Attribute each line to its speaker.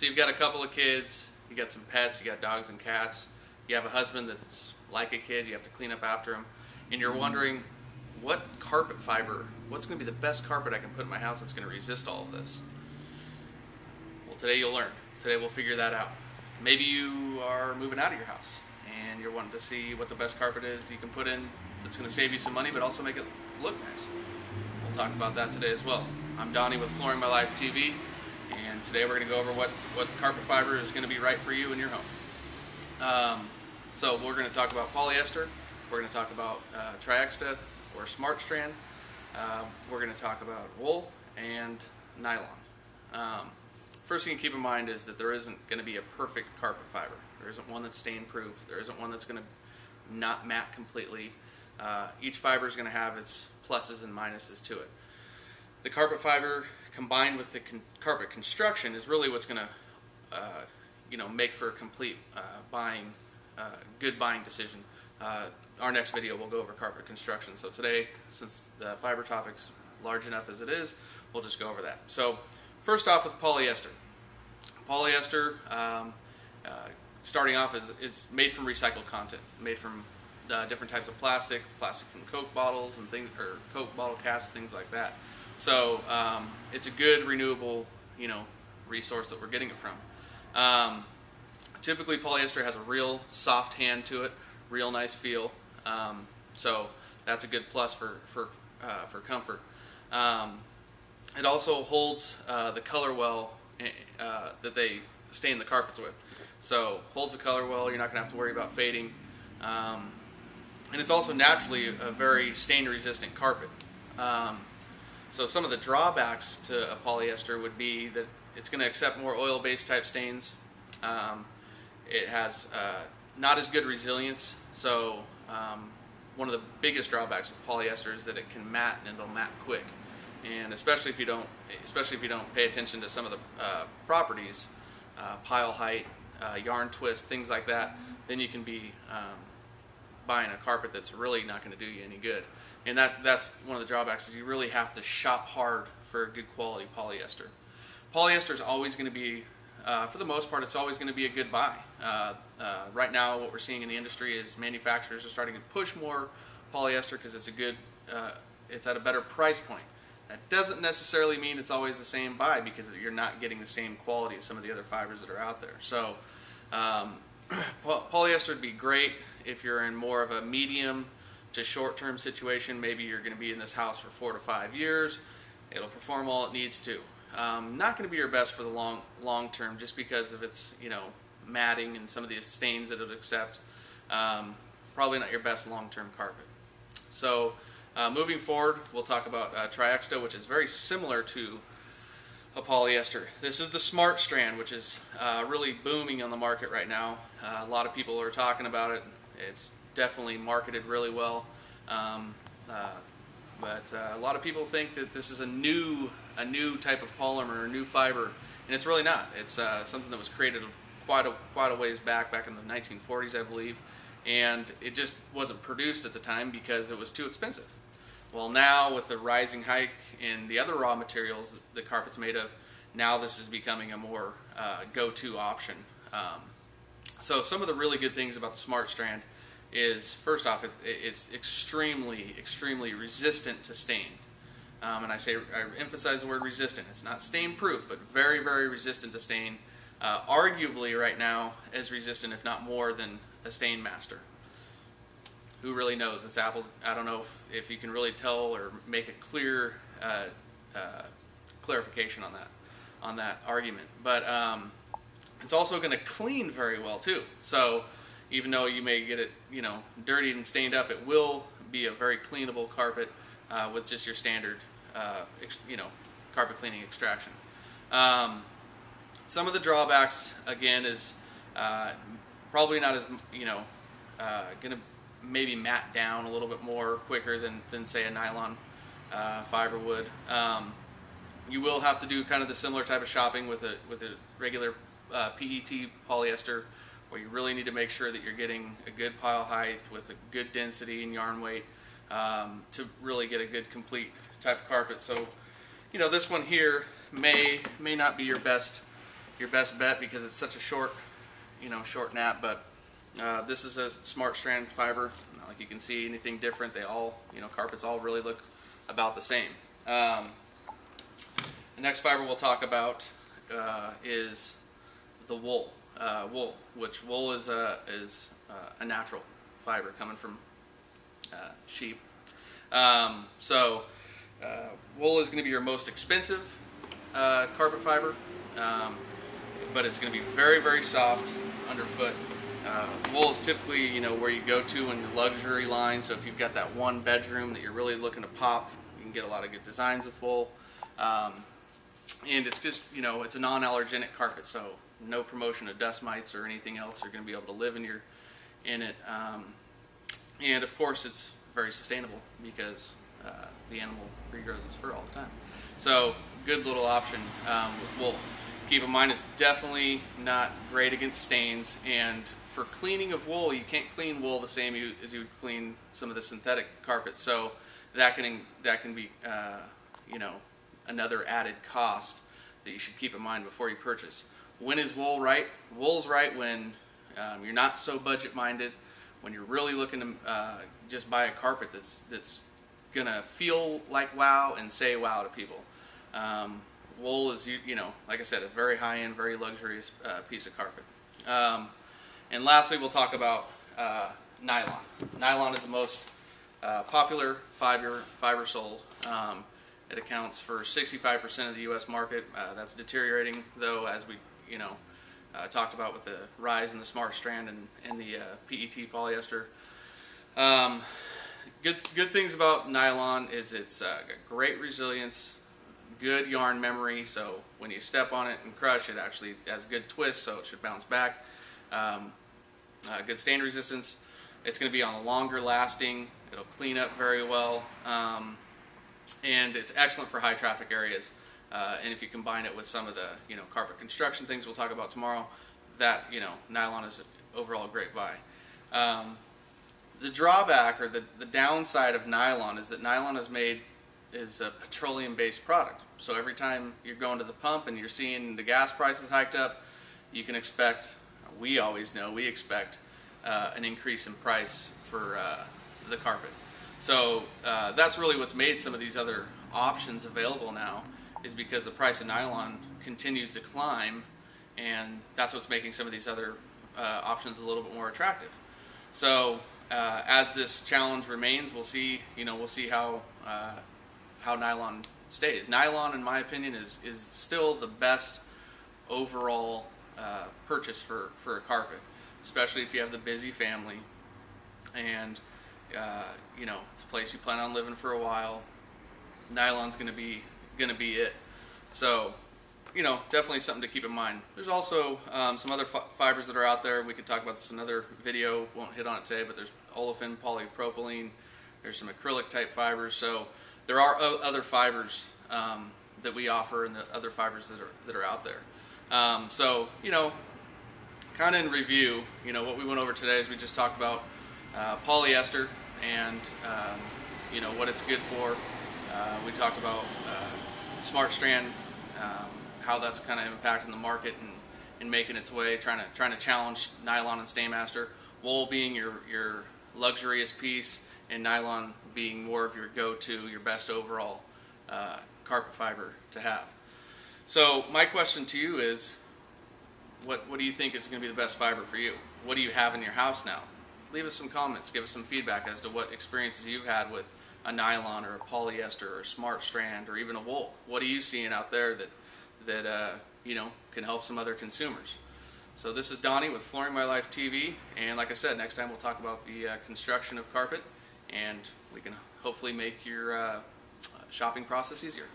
Speaker 1: So you've got a couple of kids, you got some pets, you got dogs and cats, you have a husband that's like a kid, you have to clean up after him, and you're wondering what carpet fiber, what's going to be the best carpet I can put in my house that's going to resist all of this? Well, today you'll learn. Today we'll figure that out. Maybe you are moving out of your house and you're wanting to see what the best carpet is you can put in that's going to save you some money but also make it look nice. We'll talk about that today as well. I'm Donnie with Flooring My Life TV, and today we're going to go over what carpet fiber is going to be right for you in your home. So we're going to talk about polyester, we're going to talk about triexta or smart strand, we're going to talk about wool and nylon. First thing to keep in mind is that there isn't going to be a perfect carpet fiber. There isn't one that's stain proof, there isn't one that's going to not matte completely. Each fiber is going to have its pluses and minuses to it. The carpet fiber combined with the carpet construction is really what's going to make for a complete good buying decision. Our next video will go over carpet construction. So today, since the fiber topic's large enough as it is, we'll just go over that. So first off with polyester. Polyester, starting off, is made from recycled content, made from different types of plastic from Coke bottles and things, or Coke bottle caps, things like that. So it's a good renewable, resource that we're getting it from. Typically, polyester has a real soft hand to it, real nice feel. So that's a good plus for comfort. It also holds the color well that they stain the carpets with. So holds the color well. You're not going to have to worry about fading. And it's also naturally a very stain-resistant carpet. So some of the drawbacks to a polyester would be that it's going to accept more oil-based type stains. It has not as good resilience. So one of the biggest drawbacks with polyester is that it can matte, and it'll matte quick. And especially if you don't pay attention to some of the properties, pile height, yarn twist, things like that, then you can be buying a carpet that's really not going to do you any good. And that's one of the drawbacks, is you really have to shop hard for good quality polyester. Polyester is always going to be, for the most part, it's always going to be a good buy. Right now, what we're seeing in the industry is manufacturers are starting to push more polyester because it's at a better price point. That doesn't necessarily mean it's always the same buy, because you're not getting the same quality as some of the other fibers that are out there. So polyester would be great if you're in more of a medium to short-term situation. Maybe you're going to be in this house for 4 to 5 years. It'll perform all it needs to. Not going to be your best for the long term, just because of its matting and some of the stains that it'll accept. Probably not your best long-term carpet. So moving forward, we'll talk about triexta, which is very similar to a polyester. This is the smart strand, which is really booming on the market right now. A lot of people are talking about it. It's definitely marketed really well, but a lot of people think that this is a new type of polymer, a new fiber, and it's really not. It's something that was created quite a ways back in the 1940s, I believe, and it just wasn't produced at the time because it was too expensive. Well, now with the rising hike in the other raw materials the carpet's made of, now this is becoming a more go-to option. So some of the really good things about the smart strand is, first off, it's extremely resistant to stain. And I emphasize the word resistant. It's not stain proof, but very resistant to stain. Arguably right now as resistant, if not more, than a Stain Master. Who really knows? It's apples. I don't know if you can really tell or make a clear clarification on that argument. But it's also going to clean very well too. So even though you may get it, dirty and stained up, it will be a very cleanable carpet with just your standard, carpet cleaning extraction. Some of the drawbacks, again, is probably not as, going to maybe matte down a little bit more quicker than say a nylon fiber would. You will have to do kind of the similar type of shopping with a regular PET polyester, where you really need to make sure that you're getting a good pile height with a good density and yarn weight to really get a good complete type of carpet. So, this one here may not be your best your best bet because it's such a short, short nap. But this is a smart strand fiber. Not like you can see anything different. They all, carpets all really look about the same. The next fiber we'll talk about is the wool. Which wool is a natural fiber coming from sheep. Wool is going to be your most expensive carpet fiber, but it's going to be very, very soft underfoot. Wool is typically, where you go to in your luxury line. So if you've got that one bedroom that you're really looking to pop, you can get a lot of good designs with wool. And it's just, it's a non-allergenic carpet, so no promotion of dust mites or anything else. You're going to be able to live in it. And of course, it's very sustainable because the animal regrows its fur all the time. So good little option with wool. Keep in mind, it's definitely not great against stains. And for cleaning of wool, you can't clean wool the same as you would clean some of the synthetic carpets. So that can be another added cost that you should keep in mind before you purchase. When is wool right? Wool's right when you're not so budget minded, when you're really looking to just buy a carpet that's gonna feel like wow and say wow to people. Wool is, like I said, a very high-end, very luxurious piece of carpet. And lastly, we'll talk about nylon. Nylon is the most popular fiber sold. It accounts for 65% of the U.S. market. That's deteriorating, though, as we talked about with the rise in the smart strand and the PET polyester. Good things about nylon is it's got great resilience, good yarn memory. So when you step on it and crush, it actually has good twist, so it should bounce back. Good stain resistance. It's going to be on a longer lasting. It'll clean up very well. And it's excellent for high traffic areas. And if you combine it with some of the carpet construction things we'll talk about tomorrow, that nylon is overall a great buy. The drawback or the downside of nylon is that nylon is a petroleum-based product. So every time you're going to the pump and you're seeing the gas prices hiked up, you can expect, we always know, we expect an increase in price for the carpet. So that's really what's made some of these other options available now, is because the price of nylon continues to climb, and that's what's making some of these other options a little bit more attractive. So as this challenge remains, we'll see how nylon stays. Nylon, in my opinion, is still the best overall purchase for a carpet, especially if you have the busy family and it's a place you plan on living for a while. Nylon's gonna be it. So definitely something to keep in mind. There's also some other fibers that are out there. We could talk about this in another video. Won't hit on it today, but there's olefin polypropylene. There's some acrylic type fibers. So there are other fibers that we offer, and the other fibers that are out there. So kind of in review, what we went over today is we just talked about polyester and what it's good for. We talked about smart strand, how that's kind of impacting the market and making its way, trying to challenge nylon and Stainmaster. Wool being your luxurious piece, and nylon being more of your go-to, your best overall carpet fiber to have. So my question to you is, what do you think is going to be the best fiber for you? What do you have in your house now? Leave us some comments, give us some feedback as to what experiences you've had with a nylon or a polyester or a smart strand or even a wool. What are you seeing out there that can help some other consumers? So this is Donnie with Flooring My Life TV, and like I said, next time we'll talk about the construction of carpet, and we can hopefully make your shopping process easier.